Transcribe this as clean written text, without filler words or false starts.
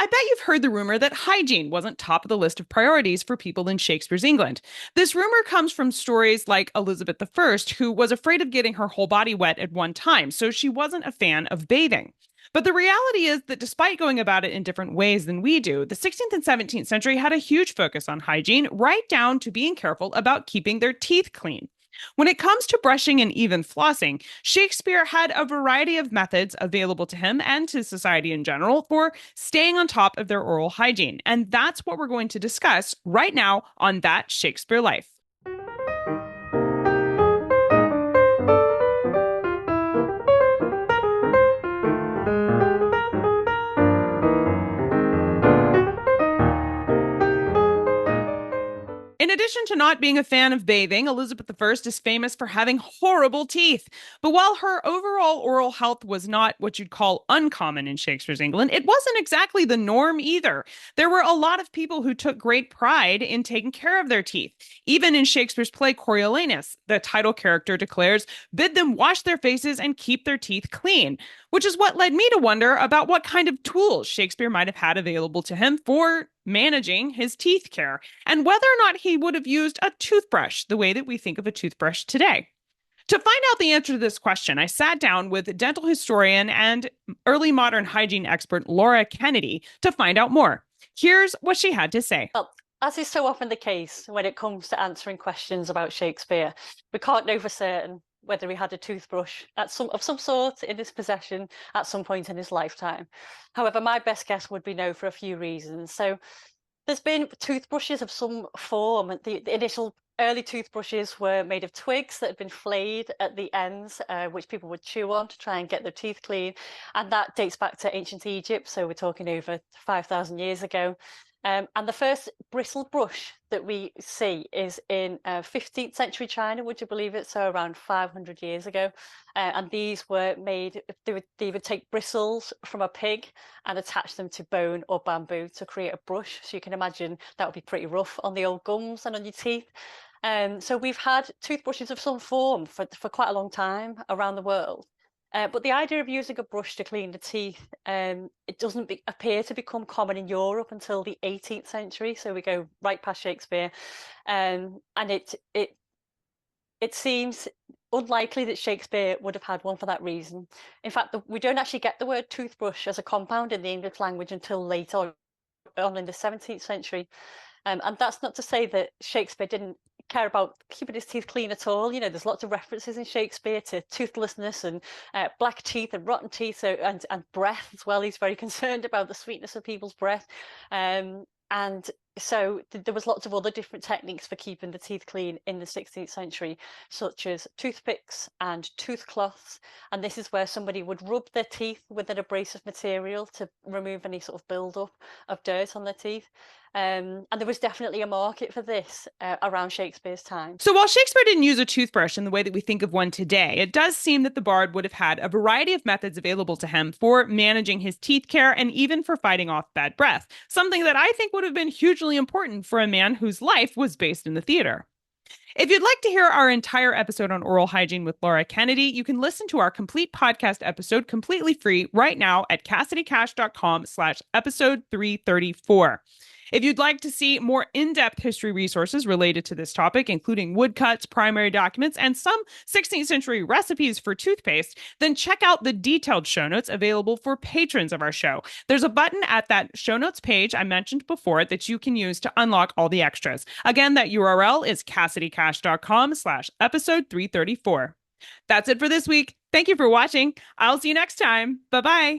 I bet you've heard the rumor that hygiene wasn't top of the list of priorities for people in Shakespeare's England. This rumor comes from stories like Elizabeth I, who was afraid of getting her whole body wet at one time, so she wasn't a fan of bathing. But the reality is that despite going about it in different ways than we do, the 16th and 17th century had a huge focus on hygiene, right down to being careful about keeping their teeth clean. When it comes to brushing and even flossing, Shakespeare had a variety of methods available to him and to society in general for staying on top of their oral hygiene. And that's what we're going to discuss right now on That Shakespeare Life. In addition to not being a fan of bathing, Elizabeth I is famous for having horrible teeth. But while her overall oral health was not what you'd call uncommon in Shakespeare's England, it wasn't exactly the norm either. There were a lot of people who took great pride in taking care of their teeth. Even in Shakespeare's play Coriolanus, the title character declares, "Bid them wash their faces and keep their teeth clean," which is what led me to wonder about what kind of tools Shakespeare might have had available to him for managing his teeth care, and whether or not he would have used a toothbrush the way that we think of a toothbrush today. To find out the answer to this question, I sat down with dental historian and early modern hygiene expert Laura Kennedy to find out more. Here's what she had to say. Well, as is so often the case when it comes to answering questions about Shakespeare, we can't know for certain whether he had a toothbrush of some sort in his possession at some point in his lifetime. However, my best guess would be no for a few reasons. So there's been toothbrushes of some form. The initial early toothbrushes were made of twigs that had been flayed at the ends, which people would chew on to try and get their teeth clean. And that dates back to ancient Egypt. So we're talking over 5,000 years ago. And the first bristle brush that we see is in 15th century China, would you believe it? So around 500 years ago. And these were made, they would take bristles from a pig and attach them to bone or bamboo to create a brush. So you can imagine that would be pretty rough on the old gums and on your teeth. So we've had toothbrushes of some form for quite a long time around the world. But the idea of using a brush to clean the teeth, it doesn't appear to become common in Europe until the 18th century. So we go right past Shakespeare, and it seems unlikely that Shakespeare would have had one for that reason. In fact, we don't actually get the word toothbrush as a compound in the English language until later on in the 17th century. And that's not to say that Shakespeare didn't care about keeping his teeth clean at all. You know, there's lots of references in Shakespeare to toothlessness and black teeth and rotten teeth, and breath as well. He's very concerned about the sweetness of people's breath. And so there was lots of other different techniques for keeping the teeth clean in the 16th century, such as toothpicks and toothcloths. And this is where somebody would rub their teeth with an abrasive material to remove any sort of buildup of dirt on their teeth. And there was definitely a market for this around Shakespeare's time. So while Shakespeare didn't use a toothbrush in the way that we think of one today, it does seem that the bard would have had a variety of methods available to him for managing his teeth care and even for fighting off bad breath, something that I think would have been hugely important for a man whose life was based in the theater. If you'd like to hear our entire episode on oral hygiene with Laura Kennedy, you can listen to our complete podcast episode completely free right now at CassidyCash.com/episode 334. If you'd like to see more in-depth history resources related to this topic, including woodcuts, primary documents, and some 16th century recipes for toothpaste, then check out the detailed show notes available for patrons of our show. There's a button at that show notes page I mentioned before that you can use to unlock all the extras. Again, that URL is CassidyCash.com/episode 334. That's it for this week. Thank you for watching. I'll see you next time. Bye-bye.